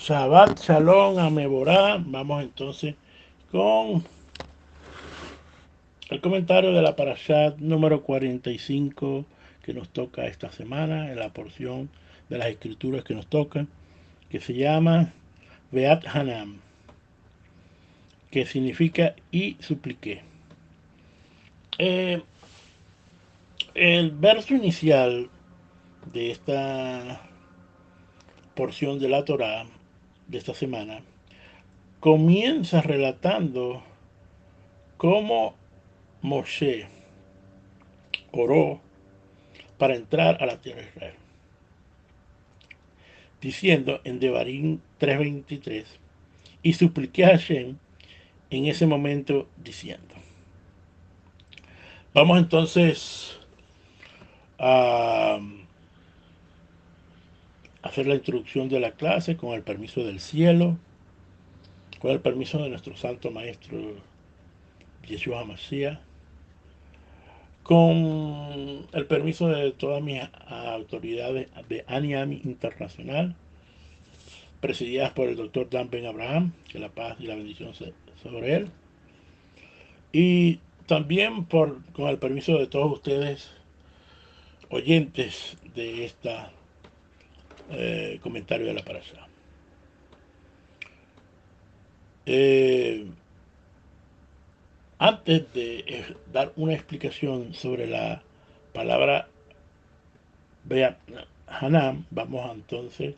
Shabbat Shalom Ameborá. Vamos entonces con el comentario de la Parashat número 45 que nos toca esta semana, en la porción de las escrituras que nos toca, que se llama Beat Hanam, que significa y supliqué. El verso inicial de esta porción de la Torá de esta semana comienza relatando cómo Moshe oró para entrar a la tierra de Israel, diciendo en Devarim 3:23, y supliqué a Hashem en ese momento diciendo. Vamos entonces a hacer la introducción de la clase con el permiso del cielo, con el permiso de nuestro santo maestro Yeshua Mashiach, con el permiso de todas mis autoridades de ANIAMI Internacional, presididas por el doctor Dan Ben Abraham, que la paz y la bendición sobre él, y también con el permiso de todos ustedes, oyentes de esta comentario de la parasha. Antes de dar una explicación sobre la palabra Beat Hanam, vamos entonces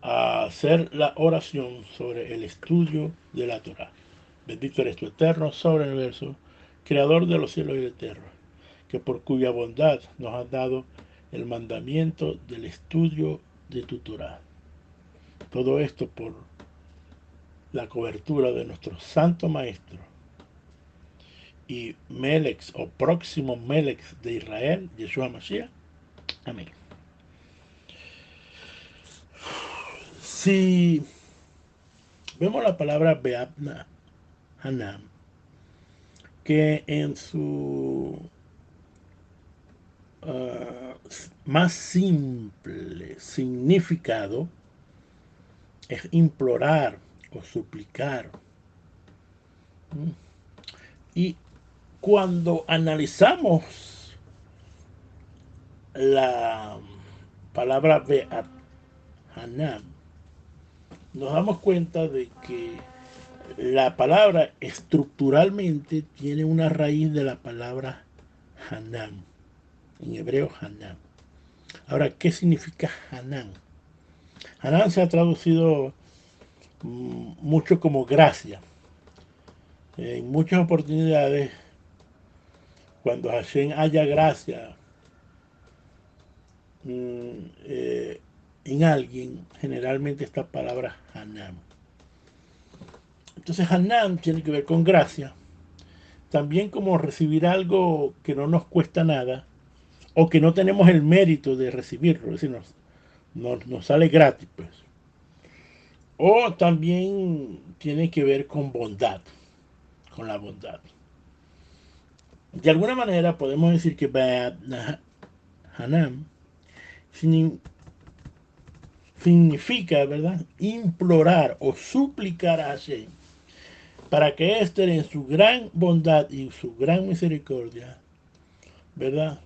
a hacer la oración sobre el estudio de la Torah. Bendito eres tu eterno sobre el universo, creador de los cielos y la tierra, que por cuya bondad nos has dado el mandamiento del estudio de tu Torah. Todo esto por la cobertura de nuestro santo maestro y Melex o próximo Melex de Israel, Yeshua Mashiach. Amén. Si vemos la palabra Beat Hanam, que en su más simple significado es implorar o suplicar. Y cuando analizamos la palabra Beat Hanam, nos damos cuenta de que la palabra estructuralmente tiene una raíz de la palabra Hanam, en hebreo Hanam. Ahora, ¿qué significa Hanam? Hanam se ha traducido mucho como gracia. En muchas oportunidades, cuando Hashem haya gracia en alguien, generalmente esta palabra Hanam. Entonces Hanam tiene que ver con gracia, también como recibir algo que no nos cuesta nada o que no tenemos el mérito de recibirlo, es decir, nos sale gratis, pues. O también tiene que ver con bondad, con la bondad. De alguna manera podemos decir que Beat Hanam significa, ¿verdad?, implorar o suplicar a Hashem para que éste en su gran bondad y su gran misericordia, ¿verdad?,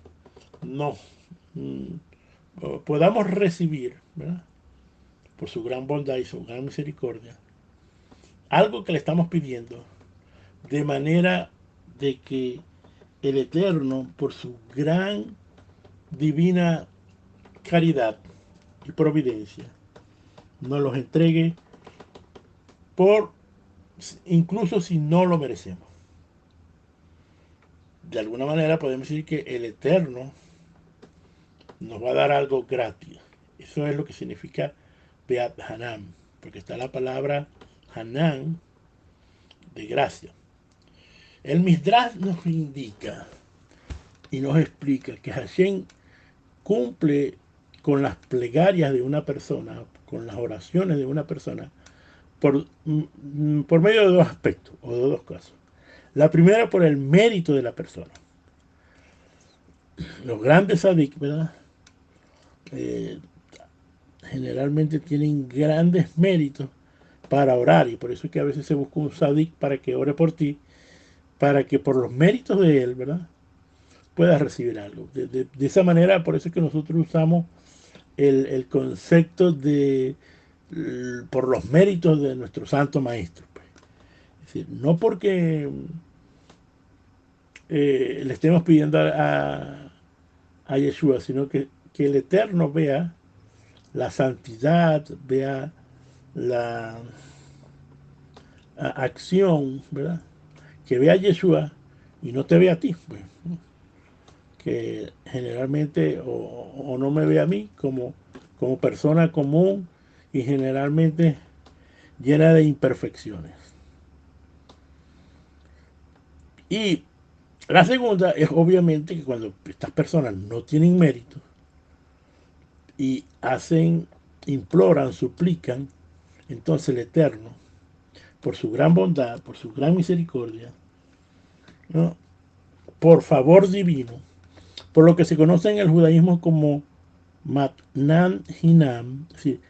podamos recibir, ¿verdad?, por su gran bondad y su gran misericordia, algo que le estamos pidiendo, de manera de que el Eterno, por su gran divina caridad y providencia, nos los entregue incluso si no lo merecemos. De alguna manera podemos decir que el Eterno nos va a dar algo gratis. Eso es lo que significa Beat Hanam, porque está la palabra Hanam de gracia. El Midrash nos indica y nos explica que Hashem cumple con las plegarias de una persona, con las oraciones de una persona, por medio de dos aspectos o de dos casos. La primera, por el mérito de la persona. Los grandes sadik, ¿verdad?, generalmente tienen grandes méritos para orar, y por eso es que a veces se busca un sadik para que ore por ti, para que por los méritos de él, ¿verdad?, puedas recibir algo. De esa manera, por eso es que nosotros usamos el concepto de por los méritos de nuestro santo maestro, pues. Es decir, no porque le estemos pidiendo a Yeshua, sino que el Eterno vea la santidad, vea la acción, ¿verdad?, que vea a Yeshua y no te vea a ti, pues, ¿no?, que generalmente o no me ve a mí como persona común y generalmente llena de imperfecciones. Y la segunda es obviamente que cuando estas personas no tienen mérito y imploran, suplican, entonces el Eterno, por su gran bondad, por su gran misericordia, ¿no?, por favor divino, por lo que se conoce en el judaísmo como Matnan Hinam, es decir,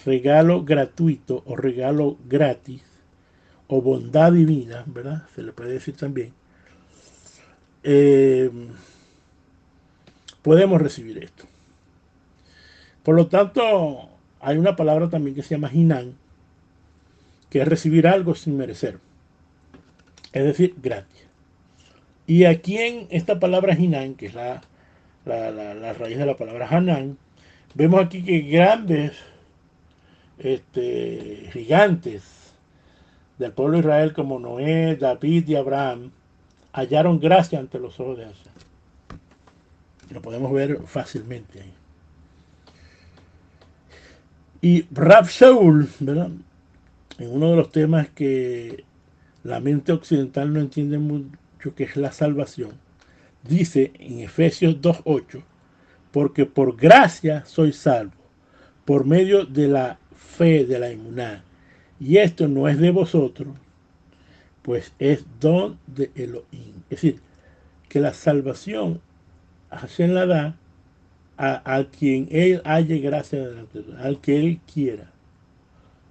regalo gratuito o regalo gratis, o bondad divina, ¿verdad?, se le puede decir también, eh, podemos recibir esto. Por lo tanto, hay una palabra también que se llama Hinam, que es recibir algo sin merecer, es decir, gratis. Y aquí en esta palabra Hinam, que es la raíz de la palabra Hanan, vemos aquí que grandes gigantes del pueblo de Israel como Noé, David y Abraham hallaron gracia ante los ojos de Hashem. Lo podemos ver fácilmente ahí. Y Rav Shaul, ¿verdad?, en uno de los temas que la mente occidental no entiende mucho, que es la salvación, dice en Efesios 2:8, porque por gracia soy salvo, por medio de la fe, de la emuná, y esto no es de vosotros, pues es don de Elohim. Es decir, que la salvación Hashem la da a quien él halle gracia delante, al que él quiera.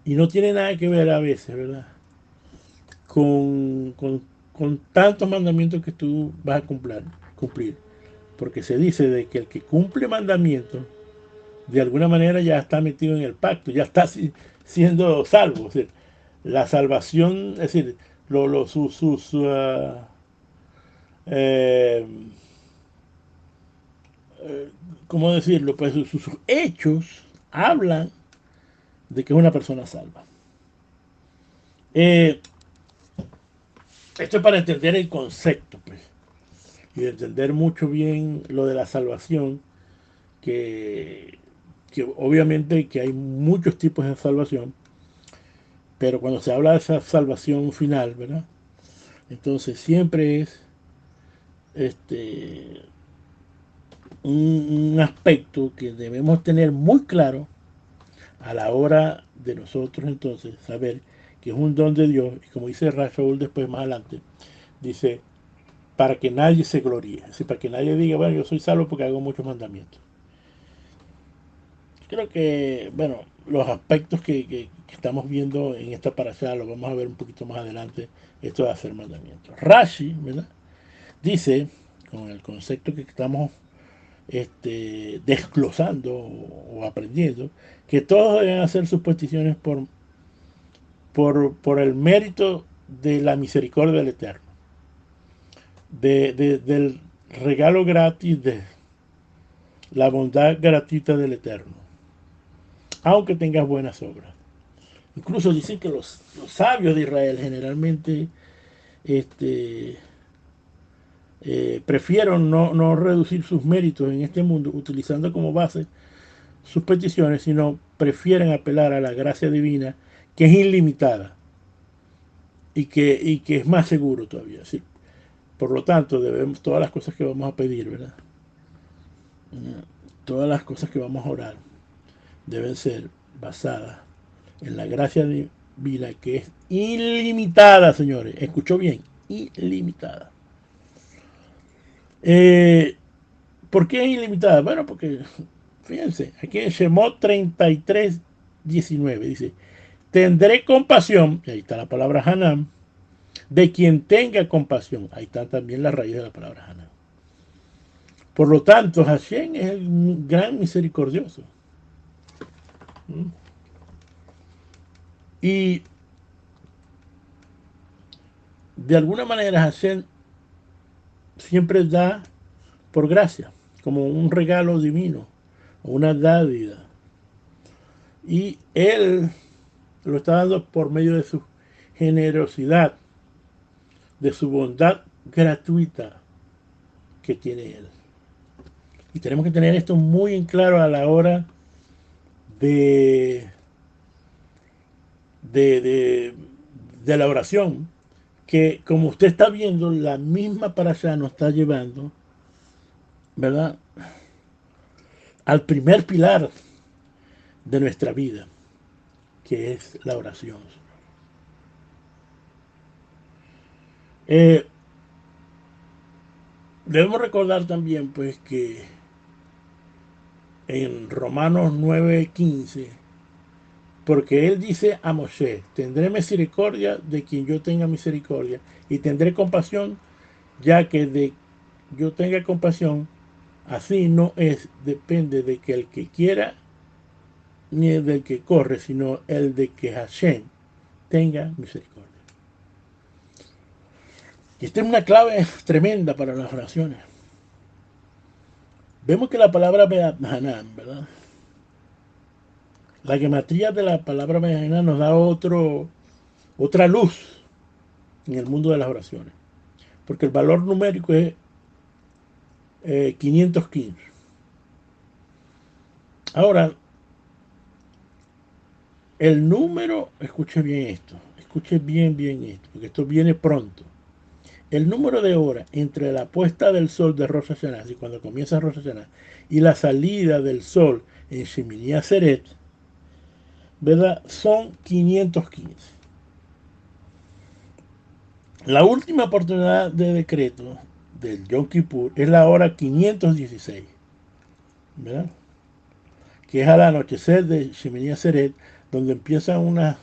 Y no tiene nada que ver a veces, ¿verdad?, con tantos mandamientos que tú vas a cumplir. Porque se dice de que el que cumple mandamientos, de alguna manera ya está metido en el pacto, ya está siendo salvo. Es decir, la salvación, es decir, eh, ¿cómo decirlo? Pues sus hechos hablan de que es una persona salva. Esto es para entender el concepto, pues, y entender mucho bien lo de la salvación, que obviamente que hay muchos tipos de salvación, pero cuando se habla de esa salvación final, ¿verdad?, entonces siempre es un aspecto que debemos tener muy claro a la hora de nosotros entonces saber que es un don de Dios, y como dice Rafael después más adelante, dice, para que nadie se gloríe, es decir, para que nadie diga, bueno, yo soy salvo porque hago muchos mandamientos. Creo que, bueno, los aspectos que estamos viendo en esta parasha los vamos a ver un poquito más adelante, esto de hacer mandamientos. Rashi, ¿verdad?, dice, con el concepto que estamos desglosando o aprendiendo, que todos deben hacer sus peticiones por el mérito de la misericordia del Eterno, del regalo gratis, de la bondad gratuita del Eterno, aunque tengas buenas obras. Incluso dicen que los sabios de Israel generalmente prefieren no reducir sus méritos en este mundo utilizando como base sus peticiones, sino prefieren apelar a la gracia divina, que es ilimitada y que es más seguro todavía. ¿Sí? Por lo tanto, debemos, todas las cosas que vamos a pedir, ¿verdad?, todas las cosas que vamos a orar deben ser basadas en la gracia divina, que es ilimitada, señores. Escuchó bien, ilimitada. ¿Por qué es ilimitada? Bueno, porque Fíjense, aquí en Shemot 33:19 dice, tendré compasión, y ahí está la palabra Hanam, de quien tenga compasión. Ahí está también la raíz de la palabra Hanam. Por lo tanto, Hashem es el gran misericordioso. ¿Mm? Y de alguna manera Hashem siempre da por gracia, como un regalo divino, una dádiva. Y Él lo está dando por medio de su generosidad, de su bondad gratuita que tiene Él. Y tenemos que tener esto muy en claro a la hora de, de, de, de la oración, que como usted está viendo, la misma parasha nos está llevando, ¿verdad?, al primer pilar de nuestra vida, que es la oración. Eh, debemos recordar también, pues, que en Romanos 9:15, porque él dice a Moshe, tendré misericordia de quien yo tenga misericordia, y tendré compasión, ya que de yo tenga compasión, así no es, depende de que el que quiera, ni el del que corre, sino el de que Hashem tenga misericordia. Y esta es una clave tremenda para las oraciones. Vemos que la palabra Hanan, ¿verdad? La gematría de la palabra Hanan nos da otra luz en el mundo de las oraciones. Porque el valor numérico es 515. Ahora, el número, escuche bien esto, escuche bien esto, porque esto viene pronto. El número de horas entre la puesta del sol de Rosh Hashanah, y cuando comienza Rosh Hashanah, y la salida del sol en Shemini Atzeret, ¿verdad?, son 515. La última oportunidad de decreto del Yom Kippur es la hora 516, ¿verdad?, que es al anochecer de Shemini Atzeret, donde empiezan una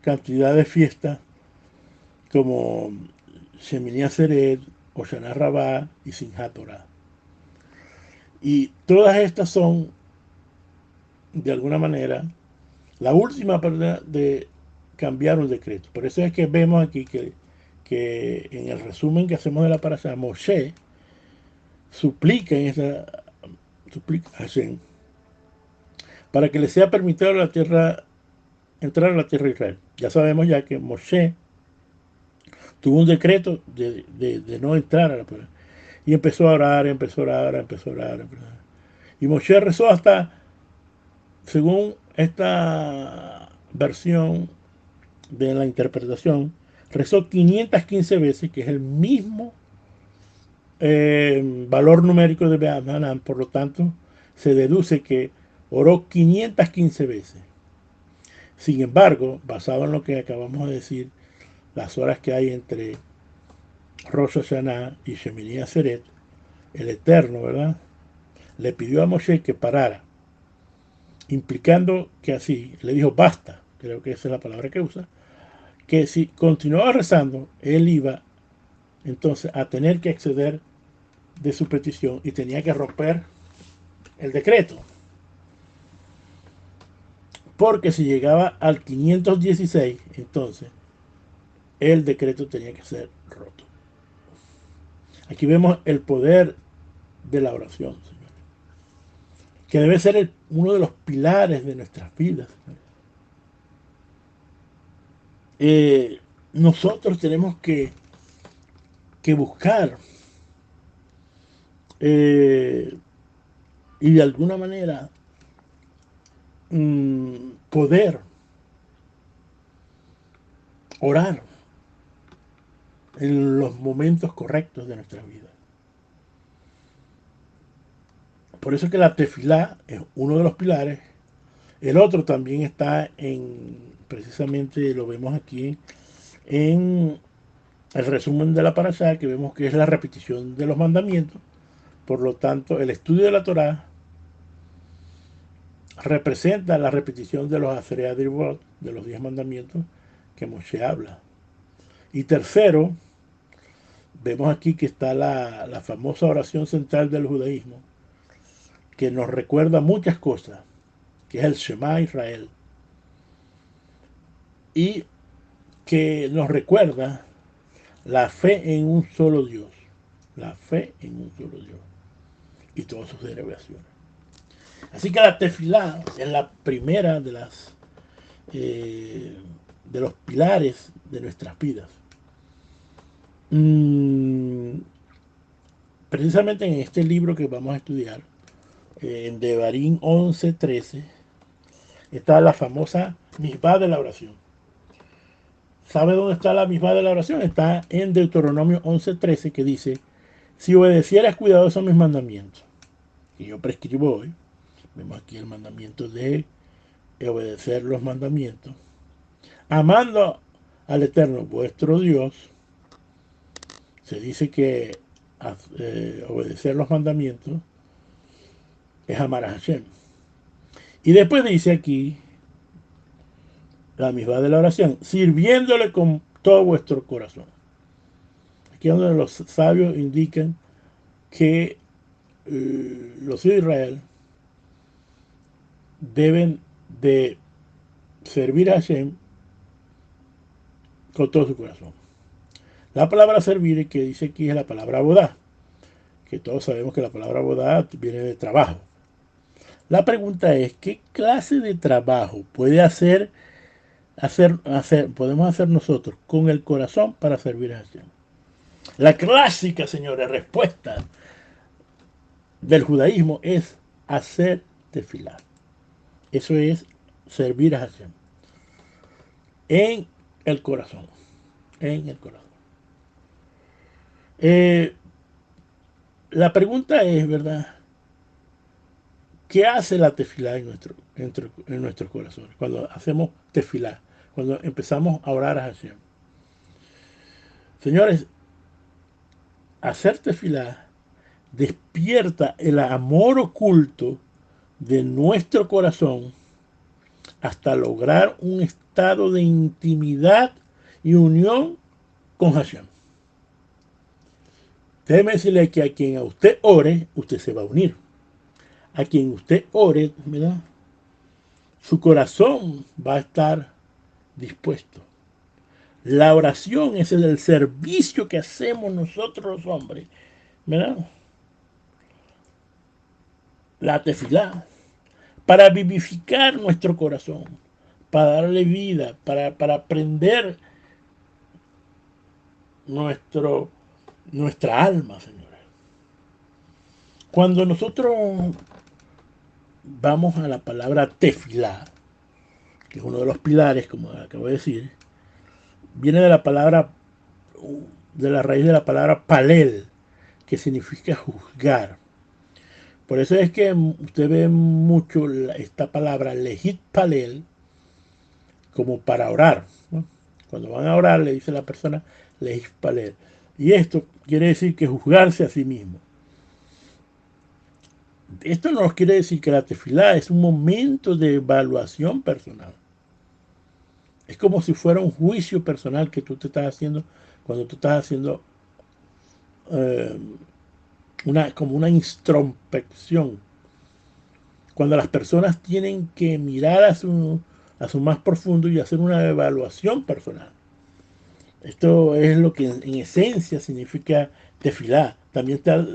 cantidad de fiestas como Shemini Atzeret, Hoshana Rabbah y Simchat Torah. Y todas estas son, de alguna manera, la última oportunidad de cambiar un decreto. Por eso es que vemos aquí que en el resumen que hacemos de la parasha, Moshe suplica a Hashem para que le sea permitido a la tierra, entrar a la tierra de Israel. Ya sabemos ya que Moshe tuvo un decreto de no entrar a la tierra. Y empezó a orar, empezó a orar, empezó a orar. Y Moshe rezó hasta, según esta versión de la interpretación, rezó 515 veces, que es el mismo valor numérico de Hanan. Por lo tanto, se deduce que oró 515 veces. Sin embargo, basado en lo que acabamos de decir, las horas que hay entre Rosh Hashanah y Shemini Atzeret, el Eterno, ¿verdad?, le pidió a Moshe que parara, implicando que así, le dijo basta, creo que esa es la palabra que usa, que si continuaba rezando, él iba entonces a tener que acceder de su petición y tenía que romper el decreto. Porque si llegaba al 516, entonces el decreto tenía que ser roto. Aquí vemos el poder de la oración, Señor, que debe ser uno de los pilares de nuestras vidas. Nosotros tenemos que buscar y de alguna manera poder orar en los momentos correctos de nuestra vida. Por eso que la tefilá es uno de los pilares. El otro también está precisamente lo vemos aquí en el resumen de la parashá, que vemos que es la repetición de los mandamientos. Por lo tanto, el estudio de la Torá representa la repetición de los Aseret Dirvot, de los 10 mandamientos que Moshe habla. Y tercero, vemos aquí que está la famosa oración central del judaísmo, que nos recuerda muchas cosas, que es el Shema Israel, y que nos recuerda la fe en un solo Dios, la fe en un solo Dios y todas sus derivaciones. Así que la tefilá es la primera de las de los pilares de nuestras vidas. Precisamente en este libro que vamos a estudiar, en Devarim 11:13, está la famosa misbah de la oración. ¿Sabe dónde está la misbah de la oración? Está en Deuteronomio 11:13, que dice: si obedecieras cuidadosos a mis mandamientos, que yo prescribo hoy, vemos aquí el mandamiento de obedecer los mandamientos, amando al Eterno vuestro Dios. Se dice que obedecer los mandamientos es amar a Hashem. Y después dice aquí la misma de la oración, sirviéndole con todo vuestro corazón. Aquí es donde los sabios indican que los hijos de Israel deben de servir a Hashem con todo su corazón. La palabra servir que dice aquí es la palabra bodá, que todos sabemos que la palabra bodá viene de trabajo. La pregunta es, ¿qué clase de trabajo podemos hacer nosotros con el corazón para servir a Hashem? La clásica, señores, respuesta del judaísmo es hacer tefilá. Eso es servir a Hashem en el corazón. En el corazón. La pregunta es, ¿verdad? ¿Qué hace la tefilá en nuestros corazones? Cuando hacemos tefilá, cuando empezamos a orar a Hashem. Señores, hacer tefilá despierta el amor oculto de nuestro corazón hasta lograr un estado de intimidad y unión con Hashem. Déjeme decirle que a quien a usted ore, usted se va a unir. A quien usted ore, ¿verdad? Su corazón va a estar dispuesto. La oración es el servicio que hacemos nosotros los hombres, ¿verdad? La tefilá, para vivificar nuestro corazón, para darle vida, para prender nuestra alma, señores. Cuando nosotros vamos a la palabra tefilá, que es uno de los pilares, como acabo de decir, viene de la raíz de la palabra palel, que significa juzgar. Por eso es que usted ve mucho esta palabra lejit palel como para orar, ¿no? Cuando van a orar le dice la persona lejit palel. Y esto quiere decir que juzgarse a sí mismo. Esto no nos quiere decir que la tefilá es un momento de evaluación personal. Es como si fuera un juicio personal que tú te estás haciendo cuando tú estás haciendo como una introspección. Cuando las personas tienen que mirar a su más profundo y hacer una evaluación personal. Esto es lo que en esencia significa tefilá. También está,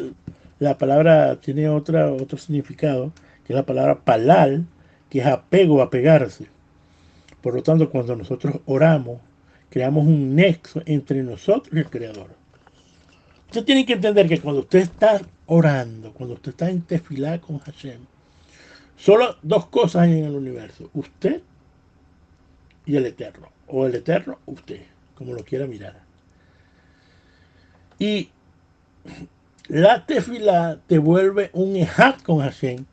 la palabra tiene otro significado, que es la palabra palal, que es apego, apegarse. Por lo tanto, cuando nosotros oramos, creamos un nexo entre nosotros y el Creador. Usted tiene que entender que cuando usted está orando, cuando usted está en tefilá con Hashem, solo dos cosas hay en el universo: usted y el Eterno, o el Eterno, usted, como lo quiera mirar. Y la tefilá te vuelve un ejat con Hashem,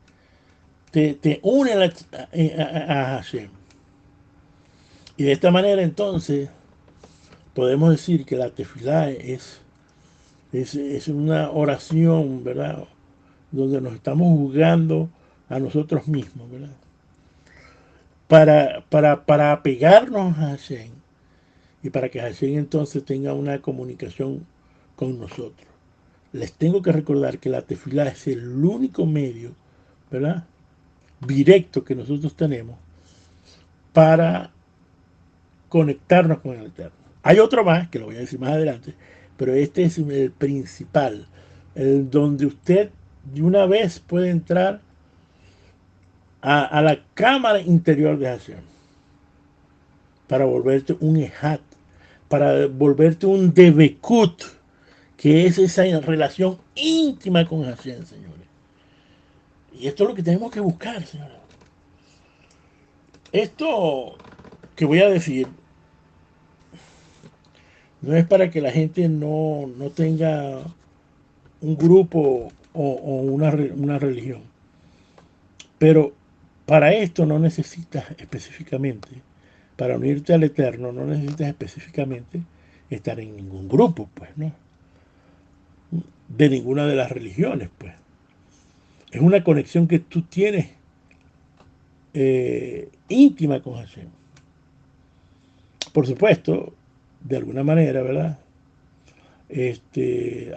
te une a Hashem. Y de esta manera entonces podemos decir que la tefilá es una oración, ¿verdad? Donde nos estamos jugando a nosotros mismos, ¿verdad? para apegarnos a Hashem y para que Hashem entonces tenga una comunicación con nosotros. Les tengo que recordar que la tefilá es el único medio, ¿verdad?, directo que nosotros tenemos para conectarnos con el Eterno. Hay otro más, que lo voy a decir más adelante, pero este es el principal, el donde usted de una vez puede entrar a la cámara interior de Hashem para volverte un Ejat, para volverte un Debekut, que es esa relación íntima con Hashem, señores. Y esto es lo que tenemos que buscar, señores. Esto que voy a decir no es para que la gente no tenga un grupo o una religión. Pero para esto no necesitas específicamente, para unirte al Eterno, no necesitas específicamente estar en ningún grupo, pues, ¿no? De ninguna de las religiones, pues. Es una conexión que tú tienes íntima con Hashem. Por supuesto, de alguna manera, ¿verdad?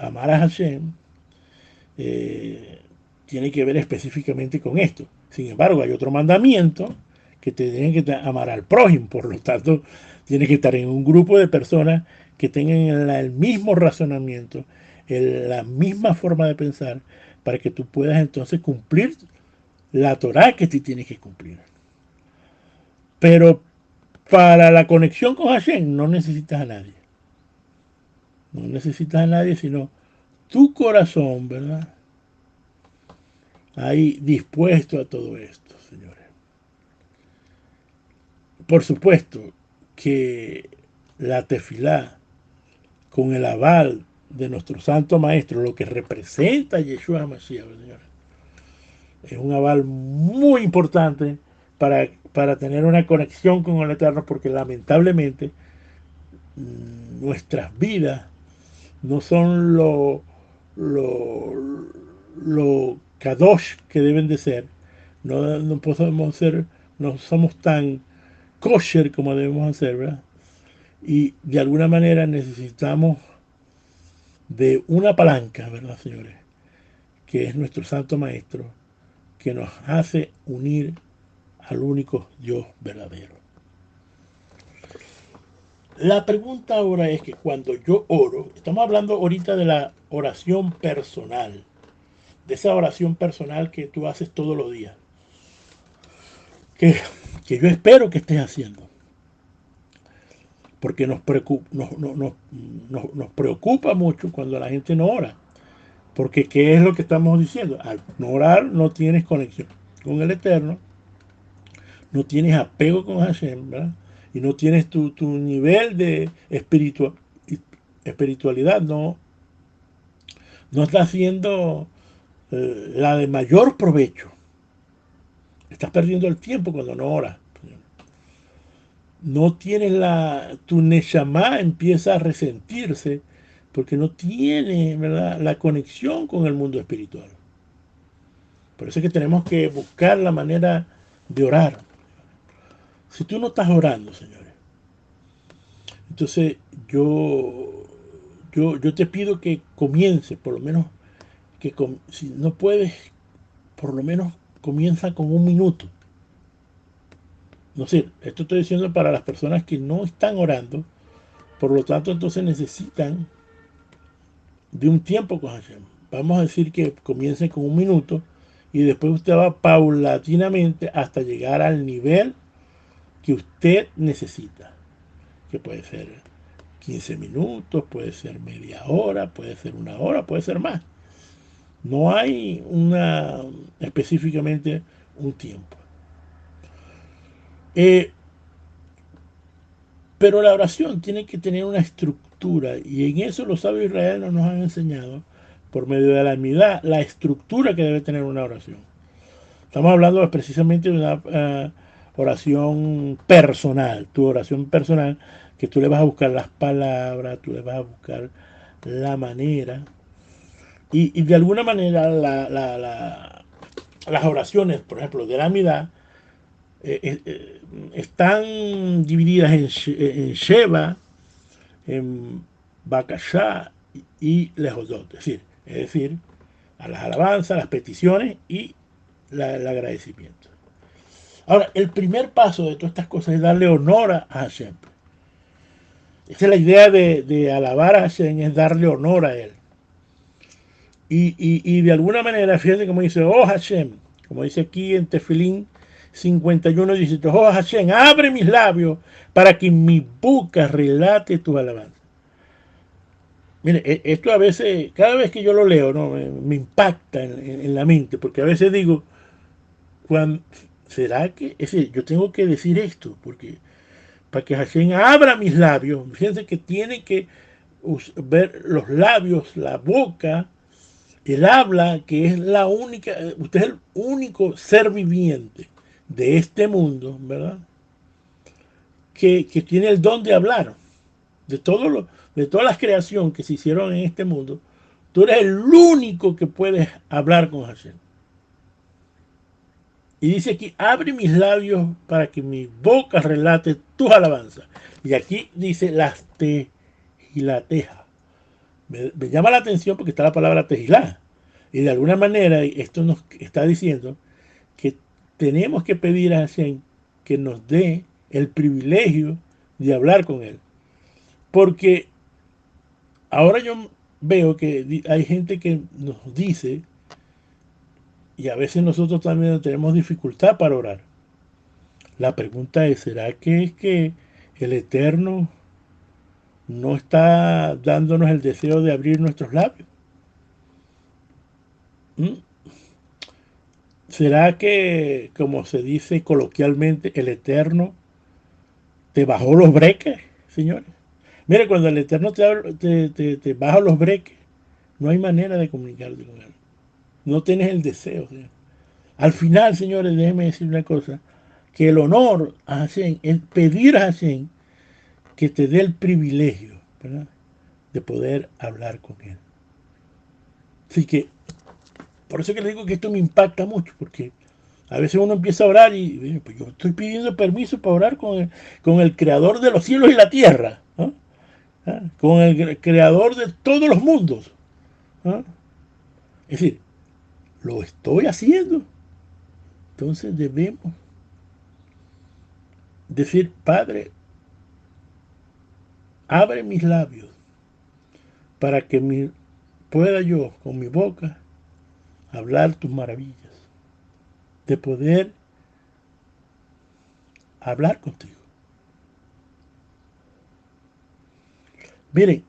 Amar a Hashem tiene que ver específicamente con esto. Sin embargo, hay otro mandamiento que te tienen que amar al prójimo, por lo tanto, tienes que estar en un grupo de personas que tengan el mismo razonamiento, la misma forma de pensar, para que tú puedas entonces cumplir la Torah que tú tienes que cumplir. Pero para la conexión con Hashem no necesitas a nadie. No necesitas a nadie, sino tu corazón, ¿verdad?, ahí dispuesto a todo esto, señores. Por supuesto que la tefilá, con el aval de nuestro santo maestro, lo que representa Yeshua Mashiach, señores, es un aval muy importante para tener una conexión con el Eterno, porque lamentablemente nuestras vidas no son lo kadosh que deben de ser. No podemos ser, no somos tan kosher como debemos hacer, ¿verdad? Y de alguna manera necesitamos de una palanca, ¿verdad, señores?, que es nuestro Santo Maestro, que nos hace unir al único Dios verdadero. La pregunta ahora es que cuando yo oro, estamos hablando ahorita de la oración personal, de esa oración personal que tú haces todos los días, que, que yo espero que estés haciendo, porque nos preocupa mucho cuando la gente no ora. Porque ¿qué es lo que estamos diciendo? Al no orar no tienes conexión con el Eterno, no tienes apego con Hashem, ¿verdad? Y no tienes tu nivel de espiritualidad, no está haciendo la de mayor provecho. Estás perdiendo el tiempo cuando no oras. No tienes tu Neshama empieza a resentirse porque no tiene, ¿verdad?, la conexión con el mundo espiritual. Por eso es que tenemos que buscar la manera de orar. Si tú no estás orando, señores, entonces yo te pido que comiences, por lo menos, si no puedes, por lo menos comienza con un minuto. No sé, esto estoy diciendo para las personas que no están orando, por lo tanto entonces necesitan de un tiempo con Hashem. Vamos a decir que comience con un minuto y después usted va paulatinamente hasta llegar al nivel que usted necesita, que puede ser 15 minutos, puede ser media hora, puede ser una hora, puede ser más. No hay específicamente un tiempo. Pero la oración tiene que tener una estructura, y en eso los sabios israelíes nos han enseñado, por medio de la amidad, la estructura que debe tener una oración. Estamos hablando precisamente de una oración personal, tu oración personal, que tú le vas a buscar las palabras, tú le vas a buscar la manera, y de alguna manera las oraciones, por ejemplo, de la amidad, están divididas en Sheba, en Bakashá y Lehodot, es decir, a las alabanzas, las peticiones y el agradecimiento. Ahora, el primer paso de todas estas cosas es darle honor a Hashem. Esa es la idea de alabar a Hashem, es darle honor a Él. Y de alguna manera, fíjate como dice, oh Hashem, como dice aquí en Tefilín 51, dice, oh Hashem, abre mis labios para que mi boca relate tu alabanza. Mire, esto a veces, cada vez que yo lo leo, ¿no? me impacta en la mente, porque a veces digo, ¿será que? Es decir, yo tengo que decir esto, porque para que Hashem abra mis labios, fíjense que tiene que ver los labios, la boca, el habla, que es la única, usted es el único ser viviente de este mundo, ¿verdad? Que tiene el don de hablar. De todas las creaciones que se hicieron en este mundo, tú eres el único que puedes hablar con Hashem. Y dice aquí, abre mis labios para que mi boca relate tus alabanzas. Y aquí dice las tejilateja. Me llama la atención porque está la palabra tejilá. Y de alguna manera esto nos está diciendo que tenemos que pedir a Hashem que nos dé el privilegio de hablar con Él. Porque ahora yo veo que hay gente que nos dice, y a veces nosotros también tenemos dificultad para orar. La pregunta es, ¿será que es que el Eterno no está dándonos el deseo de abrir nuestros labios? ¿Mm? ¿Será que, como se dice coloquialmente, el Eterno te bajó los breques, señores? Mire, cuando el Eterno te baja los breques, no hay manera de comunicarte con Él. No tienes el deseo. ¿Sí? Al final, señores, déjenme decir una cosa, que el honor a Hashem es pedir a Hashem que te dé el privilegio, ¿verdad?, de poder hablar con Él. Así que, por eso que les digo que esto me impacta mucho, porque a veces uno empieza a orar y pues yo estoy pidiendo permiso para orar con el creador de los cielos y la tierra, ¿no? ¿Ah? Con el creador de todos los mundos. ¿Ah? Es decir, lo estoy haciendo. Entonces debemos decir, Padre, abre mis labios para que pueda yo con mi boca hablar tus maravillas, de poder hablar contigo. Miren,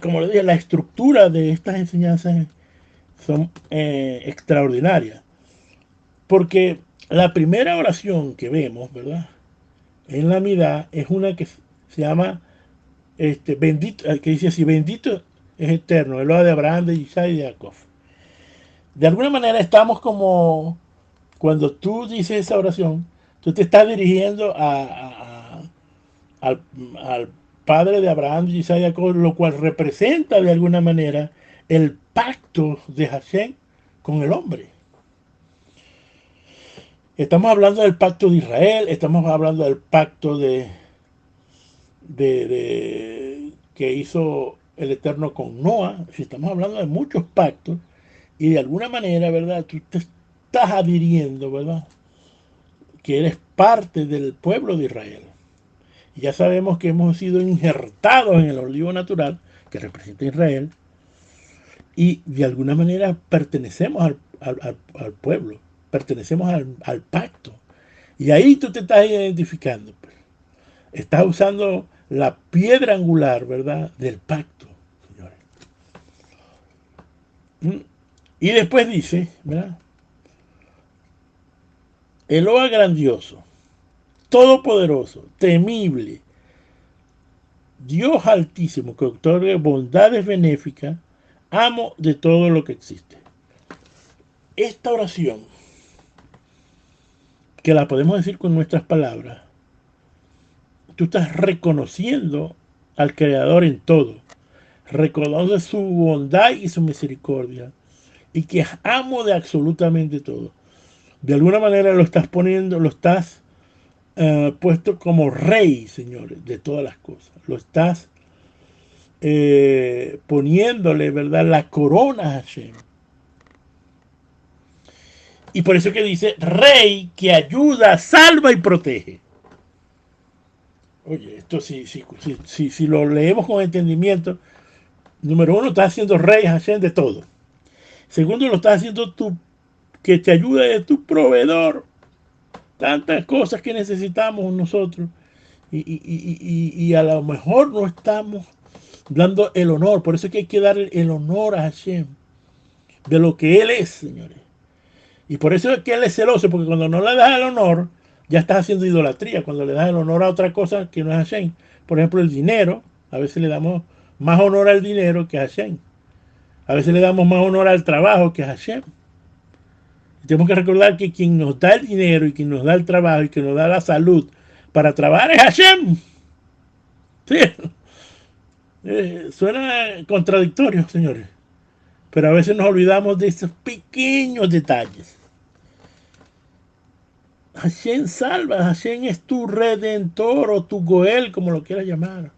como le dije, la estructura de estas enseñanzas son extraordinarias, porque la primera oración que vemos, ¿verdad?, en la Midá es una que se llama bendito, que dice así, bendito es eterno, el Eloa de Abraham, de Isaac y de Jacob. De alguna manera estamos como, cuando tú dices esa oración, tú te estás dirigiendo al padre de Abraham, de Isaac y Jacob, lo cual representa de alguna manera el pacto de Hashem con el hombre. Estamos hablando del pacto de Israel, estamos hablando del pacto que hizo el Eterno con Noah. Estamos hablando de muchos pactos y de alguna manera, ¿verdad?, tú te estás adhiriendo, ¿verdad?, que eres parte del pueblo de Israel. Y ya sabemos que hemos sido injertados en el olivo natural que representa Israel y de alguna manera pertenecemos al pueblo, pertenecemos al pacto. Y ahí tú te estás identificando. Pues. Estás usando la piedra angular, ¿verdad?, del pacto, señores. Y después dice, ¿verdad?, Eloa grandioso, todopoderoso, temible, Dios altísimo, que otorga bondades benéficas, amo de todo lo que existe. Esta oración, que la podemos decir con nuestras palabras, tú estás reconociendo al Creador en todo, reconoce su bondad y su misericordia, y que es amo de absolutamente todo. De alguna manera lo estás poniendo, lo estás puesto como rey, señores, de todas las cosas. Lo estás poniéndole, ¿verdad?, la corona a Hashem. Y por eso que dice, rey que ayuda, salva y protege. Oye, esto si lo leemos con entendimiento, número uno, estás haciendo rey Hashem de todo. Segundo, lo estás haciendo tú, que te ayude de tu proveedor. Tantas cosas que necesitamos nosotros. Y a lo mejor no estamos dando el honor. Por eso es que hay que dar el honor a Hashem de lo que Él es, señores. Y por eso es que Él es celoso, porque cuando no le das el honor, ya estás haciendo idolatría. Cuando le das el honor a otra cosa que no es Hashem. Por ejemplo, el dinero. A veces le damos más honor al dinero que a Hashem. A veces le damos más honor al trabajo que a Hashem. Y tenemos que recordar que quien nos da el dinero y quien nos da el trabajo y quien nos da la salud para trabajar es Hashem. Sí. Suena contradictorio, señores. Pero a veces nos olvidamos de esos pequeños detalles. Hashem salva, Hashem es tu redentor o tu Goel, como lo quieras llamar.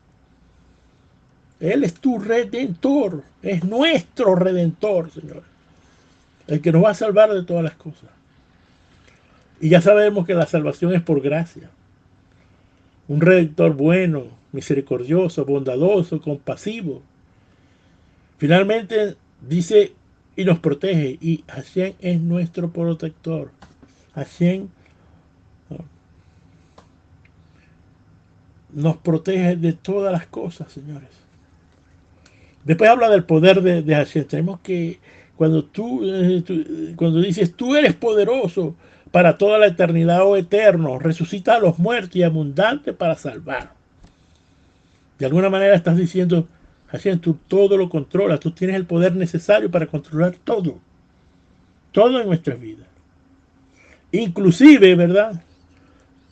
Él es tu redentor, es nuestro redentor, señores. El que nos va a salvar de todas las cosas. Y ya sabemos que la salvación es por gracia. Un redentor bueno, misericordioso, bondadoso, compasivo. Finalmente dice y nos protege. Y Hashem es nuestro protector. Hashem nos protege de todas las cosas, señores. Después habla del poder de Hashem. Tenemos que, cuando cuando dices, tú eres poderoso para toda la eternidad, oh eterno, resucita a los muertos y abundante para salvar. De alguna manera estás diciendo, Hashem, tú todo lo controlas, tú tienes el poder necesario para controlar todo. Todo en nuestras vidas. Inclusive, ¿verdad?,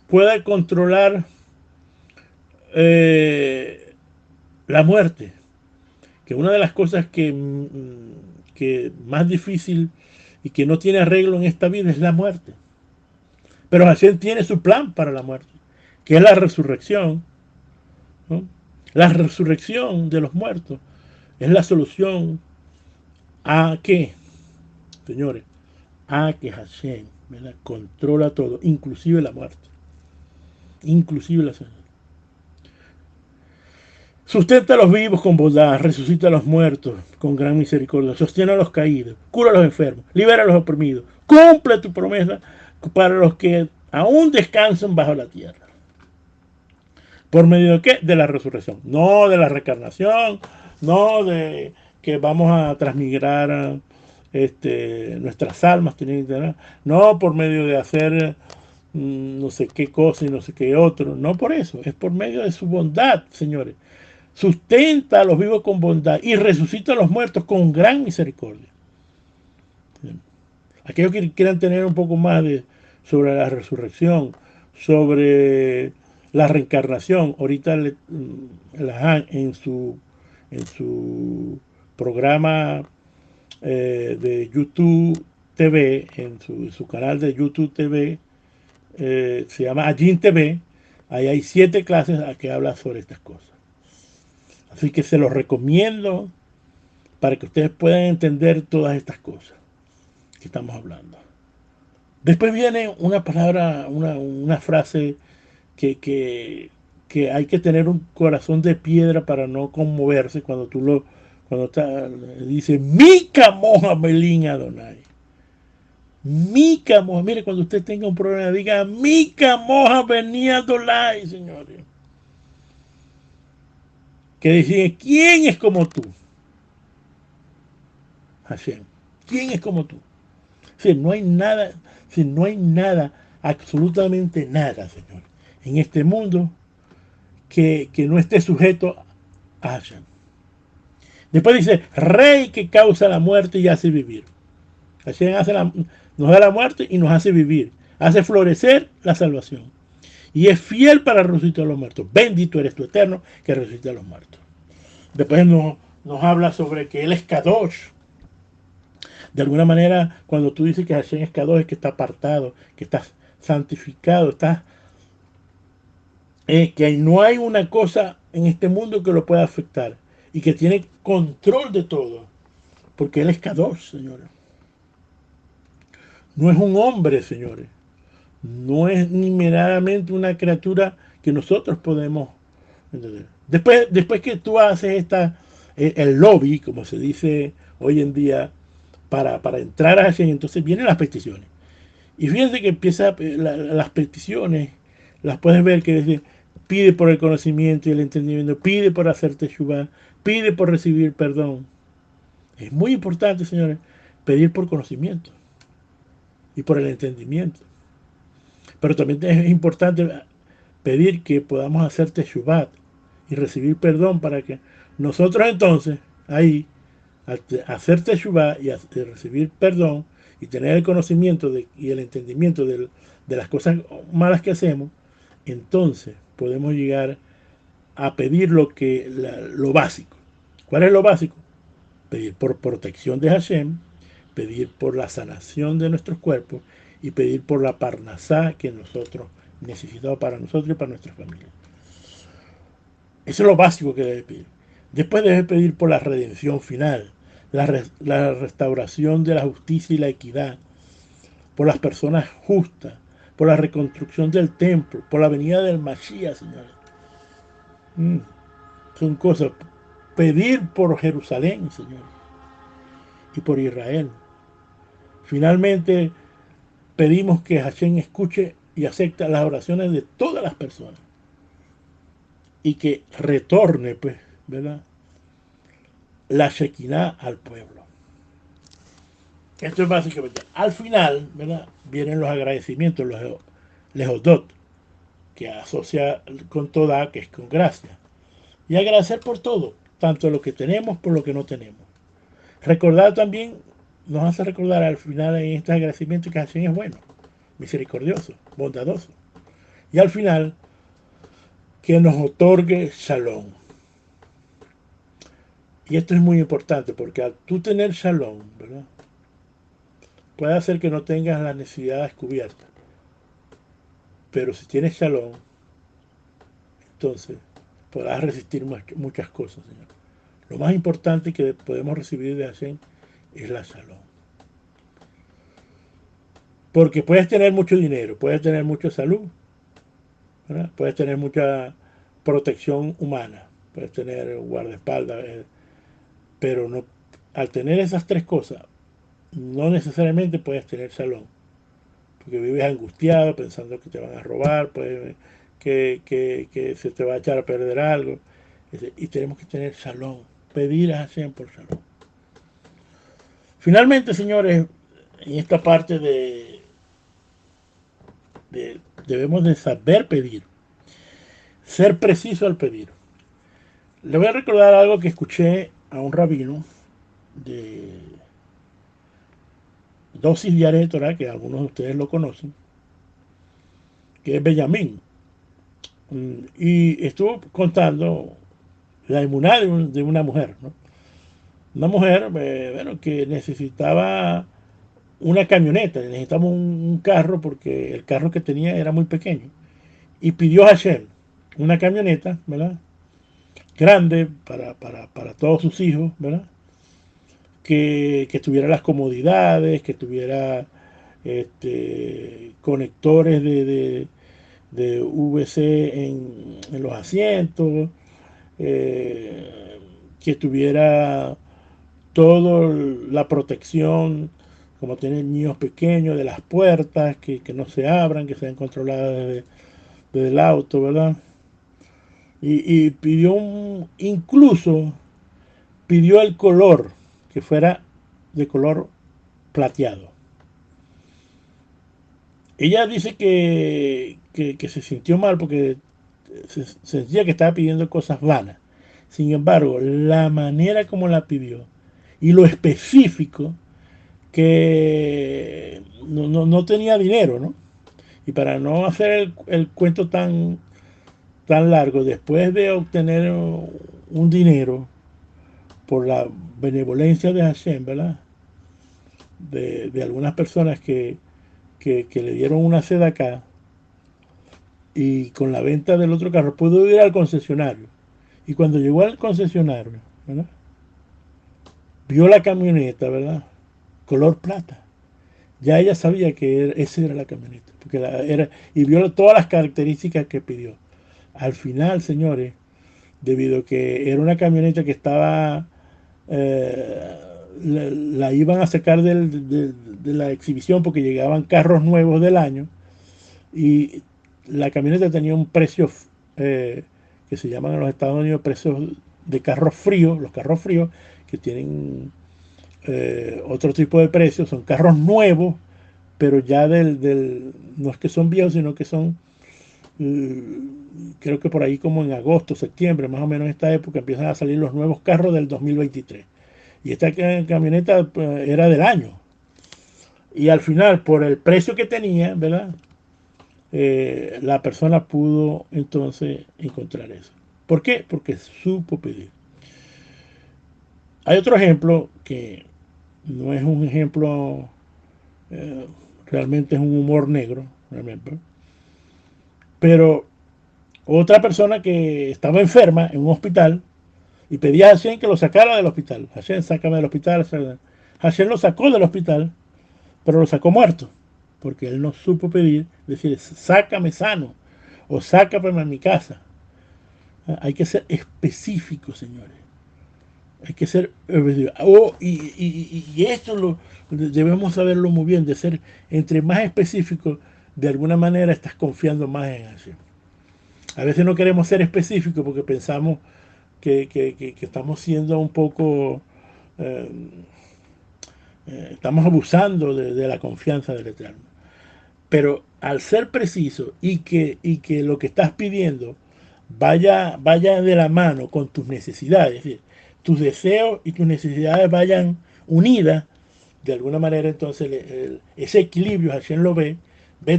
puede controlar la muerte. Que una de las cosas que más difícil y que no tiene arreglo en esta vida es la muerte. Pero Hashem tiene su plan para la muerte, que es la resurrección, ¿no? La resurrección de los muertos es la solución a ¿qué? Señores, a que Hashem, ¿verdad?, controla todo, inclusive la muerte. Inclusive la muerte. Sustenta a los vivos con bondad, resucita a los muertos con gran misericordia, sostiene a los caídos, cura a los enfermos, libera a los oprimidos, cumple tu promesa para los que aún descansan bajo la tierra. ¿Por medio de qué? De la resurrección, no de la reencarnación, no de que vamos a transmigrar nuestras almas, no por medio de hacer no sé qué cosa y no sé qué otro, no por eso, es por medio de su bondad, señores. Sustenta a los vivos con bondad y resucita a los muertos con gran misericordia. Aquellos que quieran tener un poco más sobre la resurrección, sobre la reencarnación, ahorita en su programa de YouTube TV, en su canal de YouTube TV, se llama Ajin TV, ahí hay 7 clases a que habla sobre estas cosas. Así que se los recomiendo para que ustedes puedan entender todas estas cosas que estamos hablando. Después viene una palabra, una frase que hay que tener un corazón de piedra para no conmoverse cuando dice Mika Moja Melin Adonai. Mika Moja, mire, cuando usted tenga un problema, diga Mika Moja Melin Adonai, señores. Que deciden, ¿quién es como tú? Hashem. ¿Quién es como tú? Si no hay nada, absolutamente nada, Señor, en este mundo que no esté sujeto a Hashem. Después dice, rey que causa la muerte y hace vivir. Hashem nos da la muerte y nos hace vivir. Hace florecer la salvación. Y es fiel para resucitar a los muertos. Bendito eres tu eterno que resucita a los muertos. Después nos habla sobre que Él es Kadosh. De alguna manera, cuando tú dices que Hashem es Kadosh, es que está apartado, que está santificado, está que no hay una cosa en este mundo que lo pueda afectar y que tiene control de todo, porque Él es Kadosh, señores. No es un hombre, señores. No es ni meramente una criatura que nosotros podemos entender. Después que tú haces el lobby, como se dice hoy en día, para entrar a Hashem, entonces vienen las peticiones. Y fíjense que empieza las peticiones, las puedes ver que dice, pide por el conocimiento y el entendimiento, pide por hacer teshuvah, pide por recibir perdón. Es muy importante, señores, pedir por conocimiento y por el entendimiento. Pero también es importante pedir que podamos hacer teshuvah y recibir perdón para que nosotros entonces, ahí, al hacer teshuvah y recibir perdón y tener el conocimiento y el entendimiento de las cosas malas que hacemos, entonces podemos llegar a pedir lo básico. ¿Cuál es lo básico? Pedir por protección de Hashem, pedir por la sanación de nuestros cuerpos y pedir por la parnasá que nosotros necesitamos para nosotros y para nuestra familia. Eso es lo básico que debe pedir. Después debe pedir por la redención final, la restauración de la justicia y la equidad, por las personas justas, por la reconstrucción del templo, por la venida del Mashiach, señores. Son cosas. Pedir por Jerusalén, señores, y por Israel. Finalmente, pedimos que Hashem escuche y acepte las oraciones de todas las personas y que retorne, pues, ¿verdad?, la Shekinah al pueblo. Esto es básicamente. Al final, ¿verdad?, vienen los agradecimientos, los lehodot, que asocia con toda, que es con gracia. Y agradecer por todo, tanto lo que tenemos por lo que no tenemos. Recordar también, nos hace recordar al final en este agradecimiento que Hashem es bueno, misericordioso, bondadoso. Y al final, que nos otorgue shalom. Y esto es muy importante porque al tú tener shalom, ¿verdad?, puede hacer que no tengas las necesidades cubiertas. Pero si tienes shalom, entonces podrás resistir muchas cosas, Señor. Lo más importante que podemos recibir de Hashem es la shalom. Porque puedes tener mucho dinero, puedes tener mucha salud, ¿verdad?, puedes tener mucha protección humana, puedes tener guardaespaldas, pero no, al tener esas tres cosas, no necesariamente puedes tener shalom. Porque vives angustiado pensando que te van a robar, pues, que se te va a echar a perder algo. Y tenemos que tener shalom, pedir a Hashem por shalom. Finalmente, señores, en esta parte debemos de saber pedir, ser preciso al pedir. Le voy a recordar algo que escuché a un rabino de Dosis Diaria de Torah, que algunos de ustedes lo conocen, que es Benjamín. Y estuvo contando la emuná de una mujer, ¿no? Una mujer, bueno, que necesitaba una camioneta, necesitaba un carro porque el carro que tenía era muy pequeño. Y pidió a Hashem una camioneta, ¿verdad?, grande para todos sus hijos, ¿verdad?, que tuviera las comodidades, que tuviera conectores de VC en los asientos, que tuviera toda la protección, como tienen niños pequeños, de las puertas, que no se abran, que sean controladas desde el auto, ¿verdad? Y pidió incluso pidió el color, que fuera de color plateado. Ella dice que se sintió mal porque se sentía que estaba pidiendo cosas vanas. Sin embargo, la manera como la pidió y lo específico, que no tenía dinero, ¿no? Y para no hacer el cuento tan largo, después de obtener un dinero por la benevolencia de Hashem, ¿verdad?, de algunas personas que le dieron una sedacá, y con la venta del otro carro pudo ir al concesionario. Y cuando llegó al concesionario, ¿verdad? Vio la camioneta, ¿verdad? Color plata. Ya ella sabía que esa era la camioneta, porque y vio todas las características que pidió. Al final, señores, debido a que era una camioneta que estaba, eh, la iban a sacar de la exhibición porque llegaban carros nuevos del año, y la camioneta tenía un precio eh, que se llaman en los Estados Unidos precios de carros fríos, los carros fríos que tienen otro tipo de precios, son carros nuevos, pero ya no es que son viejos, sino que son, creo que por ahí como en agosto, septiembre, más o menos en esta época, empiezan a salir los nuevos carros del 2023. Y esta camioneta era del año. Y al final, por el precio que tenía, ¿verdad? La persona pudo entonces encontrar eso. ¿Por qué? Porque supo pedir. Hay otro ejemplo que no es un ejemplo, eh, realmente es un humor negro, realmente. Pero otra persona que estaba enferma en un hospital y pedía a Hashem que lo sacara del hospital. Hashem, sácame del hospital. Hashem lo sacó del hospital, pero lo sacó muerto, porque él no supo pedir, decir, sácame sano o sácame a mi casa. Hay que ser específico, señores. Hay que ser específico. Y esto debemos saberlo muy bien, de ser entre más específico, de alguna manera estás confiando más en Hashem. A veces no queremos ser específicos porque pensamos que estamos siendo un poco, eh, estamos abusando de la confianza del Eterno. Pero al ser preciso y que lo que estás pidiendo vaya de la mano con tus necesidades, es decir, tus deseos y tus necesidades vayan unidas, de alguna manera entonces ese equilibrio Hashem lo ve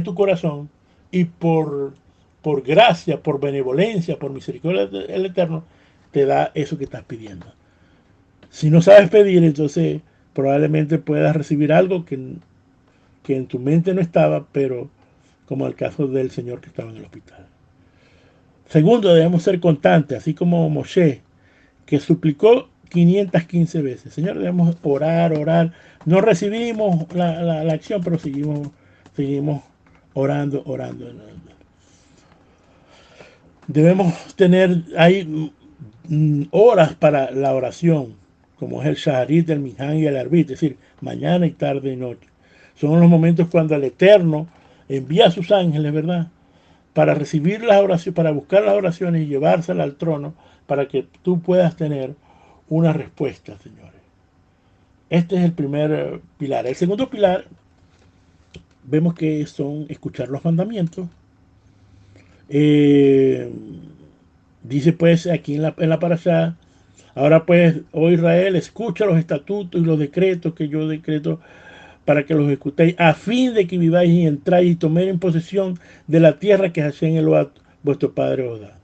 tu corazón y por gracia, por benevolencia, por misericordia del Eterno, te da eso que estás pidiendo. Si no sabes pedir, entonces probablemente puedas recibir algo que en tu mente no estaba, pero como el caso del señor que estaba en el hospital. Segundo, debemos ser constantes, así como Moshe, que suplicó 515 veces. Señor, debemos orar. No recibimos la acción, pero seguimos orando. Debemos tener ahí horas para la oración, como es el Shaharit, el Minhan y el Arbit, es decir, mañana y tarde y noche. Son los momentos cuando el Eterno envía a sus ángeles, ¿verdad? Para recibir las oraciones, para buscar las oraciones y llevárselas al trono, para que tú puedas tener una respuesta, señores. Este es el primer pilar. El segundo pilar, vemos que son escuchar los mandamientos. Eh, Dice pues aquí en la parashá, ahora pues, oh Israel, escucha los estatutos y los decretos que yo decreto para que los ejecutéis, a fin de que viváis y entráis y toméis en posesión de la tierra que Hashem Elohim, vuestro Padre, os da.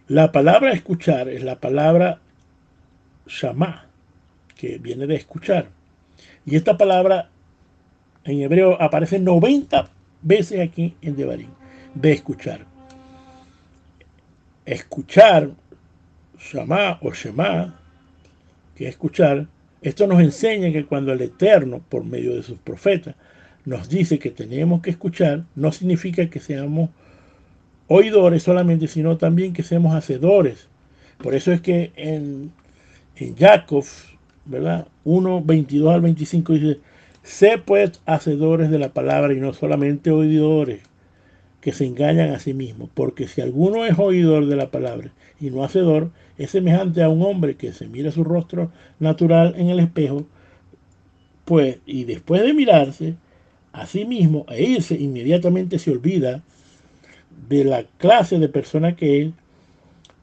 La palabra escuchar es la palabra shamá, que viene de escuchar. Y esta palabra en hebreo aparece 90 veces aquí en Devarim, de escuchar. Escuchar, shamá o shemá, que es escuchar, esto nos enseña que cuando el Eterno, por medio de sus profetas, nos dice que tenemos que escuchar, no significa que seamos oidores solamente, sino también que seamos hacedores. Por eso es que en Jacob, ¿verdad? 1, 22 al 25 dice, sé pues hacedores de la palabra y no solamente oidores, que se engañan a sí mismos, porque si alguno es oidor de la palabra y no hacedor, es semejante a un hombre que se mira su rostro natural en el espejo, pues, y después de mirarse a sí mismo e irse, inmediatamente se olvida de la clase de persona que es,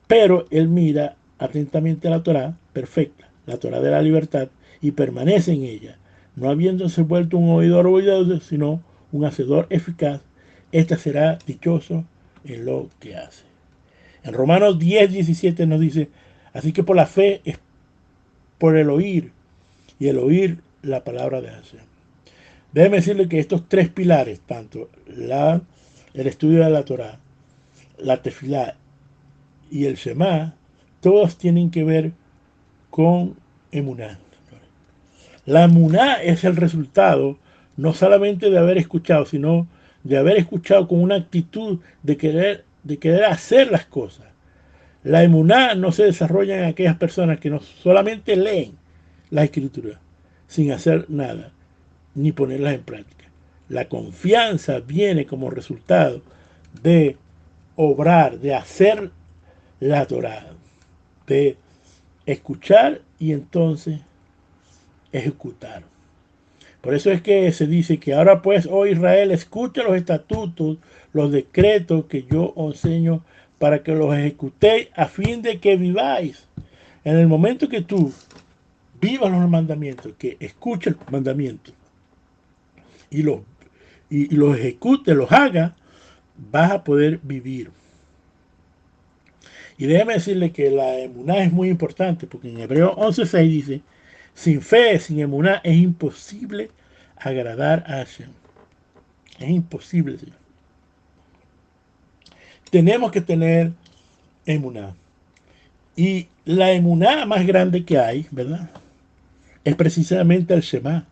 pero él mira atentamente a la Torá perfecta, la Torá de la libertad, y permanece en ella, no habiéndose vuelto un oidor oídoso, sino un hacedor eficaz. Este será dichoso en lo que hace. En Romanos 10:17 nos dice, así que por la fe es por el oír, y el oír la palabra de Hashem. Déjeme decirle que estos tres pilares, tanto la el estudio de la Torá, la tefilá y el Shema, todos tienen que ver con emuná. La emuná es el resultado no solamente de haber escuchado, sino de haber escuchado con una actitud de querer hacer las cosas. La emuná no se desarrolla en aquellas personas que no solamente leen la escritura sin hacer nada, ni ponerlas en práctica. La confianza viene como resultado de obrar, de hacer la Torá, de escuchar y entonces ejecutar. Por eso es que se dice que ahora pues, oh Israel, escucha los estatutos, los decretos que yo os enseño para que los ejecutéis a fin de que viváis. En el momento que tú vivas los mandamientos, que escuches los mandamientos y los ejecutes, los hagas, vas a poder vivir. Y déjeme decirle que la emuná es muy importante, porque en Hebreo 11:6 dice, sin fe, sin emuná, es imposible agradar a Hashem. Es imposible, Señor. Tenemos que tener emuná. Y la emuná más grande que hay, ¿verdad? Es precisamente el Shema.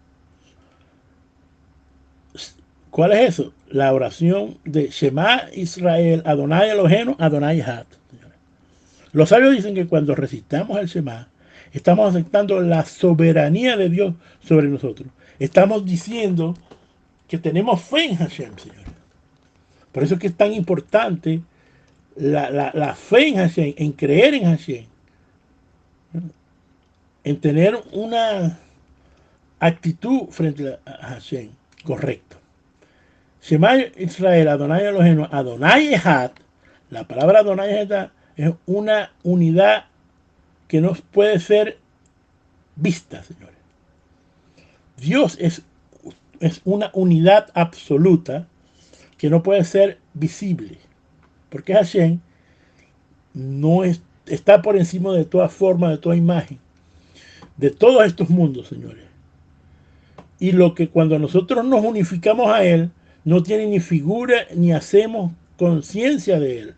¿Cuál es eso? La oración de Shema Israel, Adonai Eloheinu, Adonai Echad. Los sabios dicen que cuando recitamos el Shema, estamos aceptando la soberanía de Dios sobre nosotros. Estamos diciendo que tenemos fe en Hashem, Señor. Por eso es que es tan importante la fe en Hashem, en creer en Hashem, en tener una actitud frente a Hashem correcto. Shema Israel, Adonai Eloheinu, Adonai Echad. La palabra Adonai Echad es una unidad que no puede ser vista, señores. Dios es una unidad absoluta que no puede ser visible, porque Hashem no está por encima de toda forma, de toda imagen, de todos estos mundos, señores. Y lo que cuando nosotros nos unificamos a Él, no tiene ni figura ni hacemos conciencia de Él.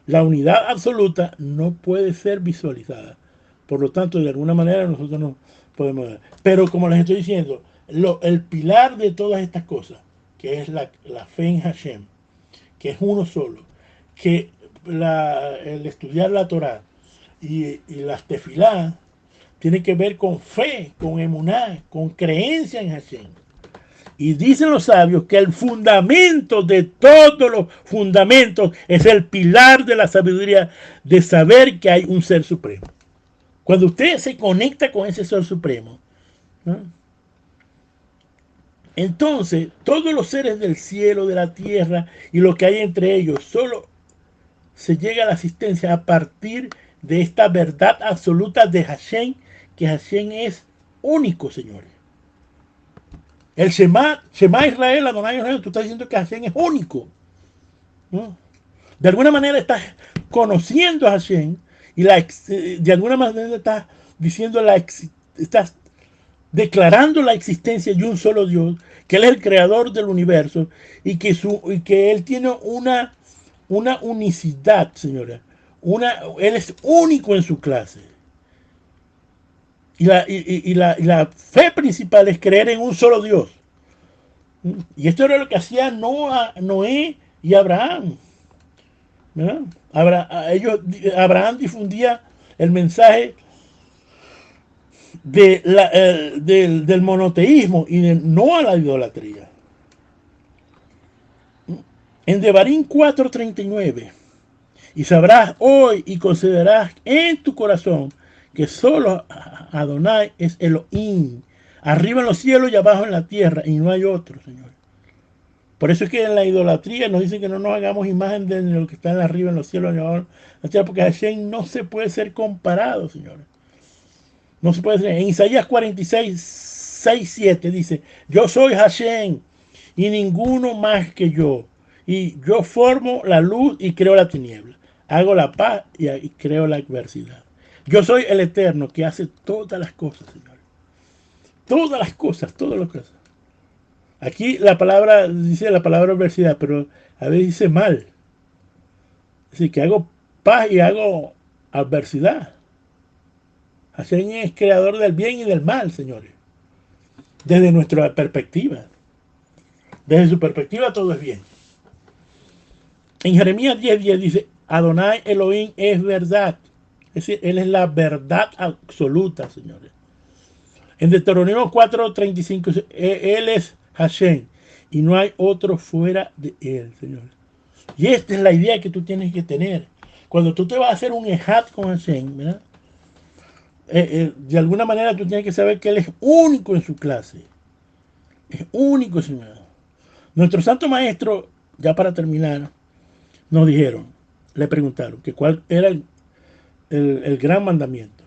La unidad absoluta no puede ser visualizada. Por lo tanto, de alguna manera nosotros no podemos ver. Pero como les estoy diciendo, el pilar de todas estas cosas, que es la fe en Hashem, que es uno solo, que el estudiar la Torá y las tefilá, tiene que ver con fe, con emuná, con creencia en Hashem. Y dicen los sabios que el fundamento de todos los fundamentos es el pilar de la sabiduría, de saber que hay un ser supremo. Cuando usted se conecta con ese ser supremo, ¿no?, entonces todos los seres del cielo, de la tierra y lo que hay entre ellos, solo se llega a la asistencia a partir de esta verdad absoluta de Hashem, que Hashem es único, señores. El Shema Israel, Adonai Elohim, tú estás diciendo que Hashem es único, ¿no? De alguna manera estás conociendo a Hashem y de alguna manera estás diciendo estás declarando la existencia de un solo Dios, que Él es el creador del universo y que Él tiene una unicidad, señora. Él es único en su clase. Y la fe principal es creer en un solo Dios. Y esto era lo que hacía Noé y Abraham. ¿Verdad? Abraham difundía el mensaje del monoteísmo y no a la idolatría. En Devarim 4:39, y sabrás hoy y considerarás en tu corazón que solo Adonai es Elohim, arriba en los cielos y abajo en la tierra, y no hay otro, Señor. Por eso es que en la idolatría nos dicen que no nos hagamos imagen de lo que está arriba en los cielos y abajo en la tierra, porque Hashem no se puede ser comparado, Señor. No se puede ser. En Isaías 46:6-7 dice, yo soy Hashem y ninguno más que yo. Y yo formo la luz y creo la tiniebla. Hago la paz y creo la adversidad. Yo soy el Eterno que hace todas las cosas, Señor. Todas las cosas, todas las cosas. Aquí la palabra, dice la palabra adversidad, pero a veces dice mal. Es decir, que hago paz y hago adversidad. Hashem es creador del bien y del mal, señores. Desde nuestra perspectiva. Desde su perspectiva todo es bien. En Jeremías 10:10 dice, Adonai Elohim es verdad. Es decir, Él es la verdad absoluta, señores. En Deuteronomio 4:35 dice, Él es Hashem y no hay otro fuera de Él, señores. Y esta es la idea que tú tienes que tener. Cuando tú te vas a hacer un ejad con Hashem, ¿verdad? De alguna manera tú tienes que saber que Él es único en su clase. Es único, Señor. Nuestro santo maestro, ya para terminar, nos dijeron, le preguntaron que cuál era el gran mandamiento.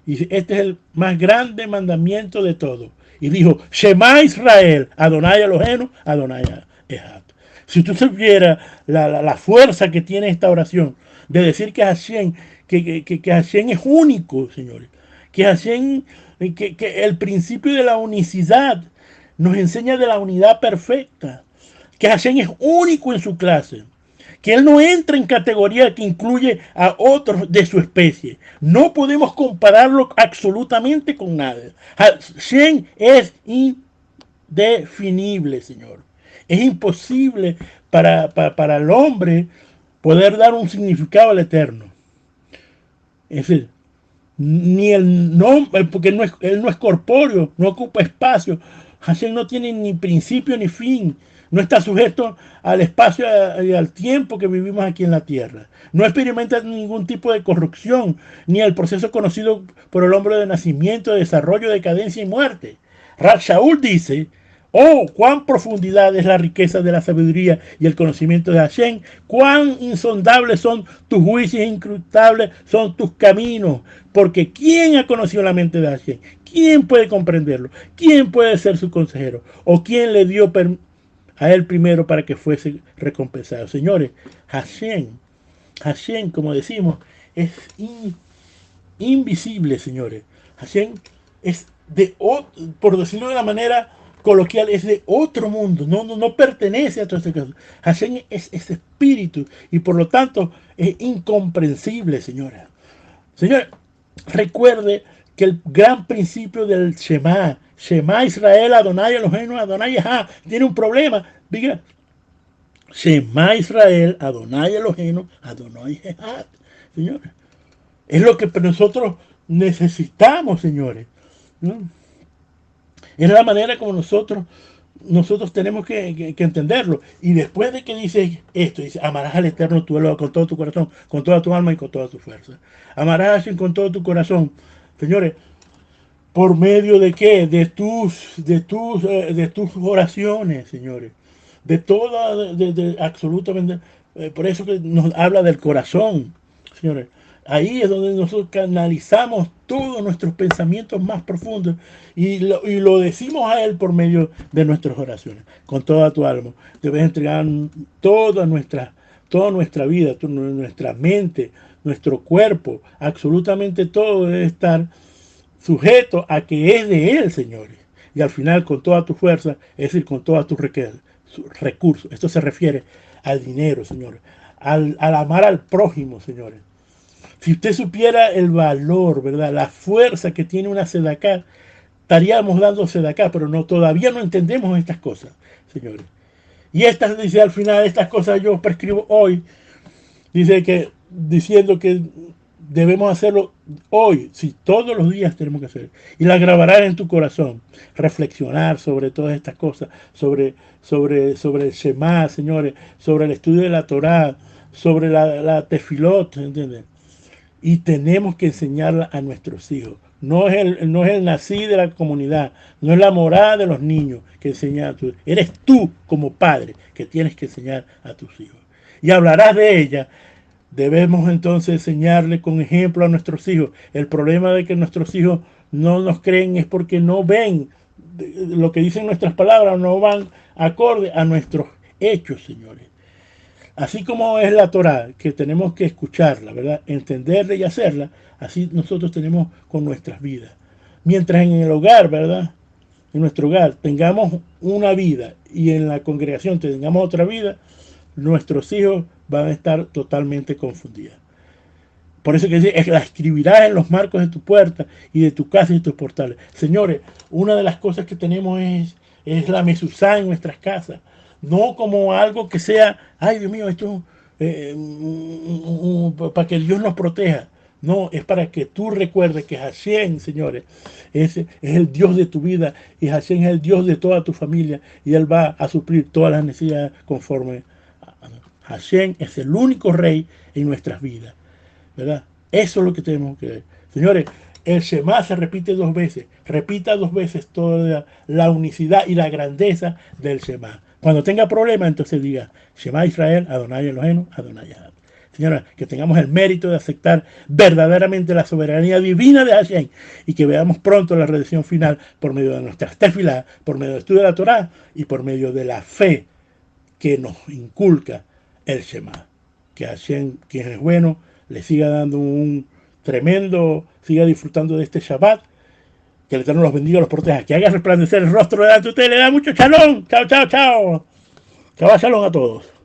Y dice, este es el más grande mandamiento de todos. Y dijo, Shema Israel, Adonai Elohenu, Adonai Echad. Si tú supieras la fuerza que tiene esta oración, de decir que Hashem, que Hashem es único, señores. Que Hashem, que el principio de la unicidad nos enseña de la unidad perfecta. Que Hashem es único en su clase. Que Él no entra en categoría que incluye a otros de su especie. No podemos compararlo absolutamente con nada. Hashem es indefinible, Señor. Es imposible para el hombre poder dar un significado al eterno. Es decir, ni el nombre, porque él no es corpóreo, no ocupa espacio. Hashem no tiene ni principio ni fin. No está sujeto al espacio y al tiempo que vivimos aquí en la tierra. No experimenta ningún tipo de corrupción, ni el proceso conocido por el hombre de nacimiento, de desarrollo, decadencia y muerte. Rab Shaul dice, oh, cuán profundidad es la riqueza de la sabiduría y el conocimiento de Hashem, cuán insondables son tus juicios, incrutables son tus caminos, porque ¿quién ha conocido la mente de Hashem? ¿Quién puede comprenderlo? ¿Quién puede ser su consejero? ¿O quién le dio a él primero para que fuese recompensado? Señores, Hashem, como decimos, es invisible, señores. Hashem es por decirlo de una manera coloquial, es de otro mundo, no pertenece a todo este caso. Hashem es espíritu y por lo tanto es incomprensible, señora. Señora, recuerde que el gran principio del Shema Israel, Adonai Elohenu, Adonai Echad, tiene un problema. Diga, Shema Israel, Adonai Elohenu, Adonai Echad. Señores, es lo que nosotros necesitamos, señores. ¿No? Es la manera como nosotros tenemos que entenderlo. Y después de que dice esto, dice, amarás al Eterno tu Elohim con todo tu corazón, con toda tu alma y con toda tu fuerza. Amarás a Hashem con todo tu corazón. Señores, ¿por medio de qué? De tus oraciones, señores. De toda, absolutamente. Por eso que nos habla del corazón, señores. Ahí es donde nosotros canalizamos todos nuestros pensamientos más profundos y lo decimos a Él por medio de nuestras oraciones. Con toda tu alma. Debes entregar toda nuestra vida, nuestra mente, nuestro cuerpo. Absolutamente todo debe estar sujeto a que es de Él, señores. Y al final con toda tu fuerza, es decir, con todos tus recursos. Esto se refiere al dinero, señores. Al amar al prójimo, señores. Si usted supiera el valor, ¿verdad? La fuerza que tiene una sedaká, estaríamos dando sedaká, pero todavía no entendemos estas cosas, señores. Y dice al final, estas cosas yo prescribo hoy, diciendo que debemos hacerlo hoy, sí, todos los días tenemos que hacerlo. Y la grabarás en tu corazón, reflexionar sobre todas estas cosas, sobre el Shema, señores, sobre el estudio de la Torá, sobre la tefilot, ¿entienden? Y tenemos que enseñarla a nuestros hijos. No es el nací de la comunidad, no es la morada de los niños que enseñan a tus hijos. Eres tú como padre que tienes que enseñar a tus hijos. Y hablarás de ella. Debemos entonces enseñarle con ejemplo a nuestros hijos. El problema de que nuestros hijos no nos creen es porque no ven lo que dicen nuestras palabras, no van acorde a nuestros hechos, señores. Así como es la Torá, que tenemos que escucharla, ¿verdad? Entenderla y hacerla, así nosotros tenemos con nuestras vidas. Mientras en el hogar, ¿verdad? en nuestro hogar tengamos una vida y en la congregación tengamos otra vida, nuestros hijos van a estar totalmente confundidos. Por eso que dice, la escribirás en los marcos de tu puerta y de tu casa y de tus portales. Señores, una de las cosas que tenemos es la mesuzá en nuestras casas. No como algo que sea, ay Dios mío, esto para que Dios nos proteja. No, es para que tú recuerdes que Hashem, señores, es el Dios de tu vida y Hashem es el Dios de toda tu familia y Él va a suplir todas las necesidades conforme. Hashem es el único rey en nuestras vidas, ¿verdad? Eso es lo que tenemos que ver. Señores, el Shema se repite 2 veces. Repita 2 veces toda la unicidad y la grandeza del Shema. Cuando tenga problemas, entonces diga, Shema Israel, Adonai Eloheinu, Adonai Echad. Señora, que tengamos el mérito de aceptar verdaderamente la soberanía divina de Hashem y que veamos pronto la redención final por medio de nuestras tefilá, por medio del estudio de la Torá y por medio de la fe que nos inculca el Shema. Que Hashem, quien es bueno, le siga dando un tremendo, siga disfrutando de este Shabbat, que el Eterno los bendiga, los proteja, que haga resplandecer el rostro delante de ustedes, le da mucho shalom, chao, chao, chao, chao, shalom a todos.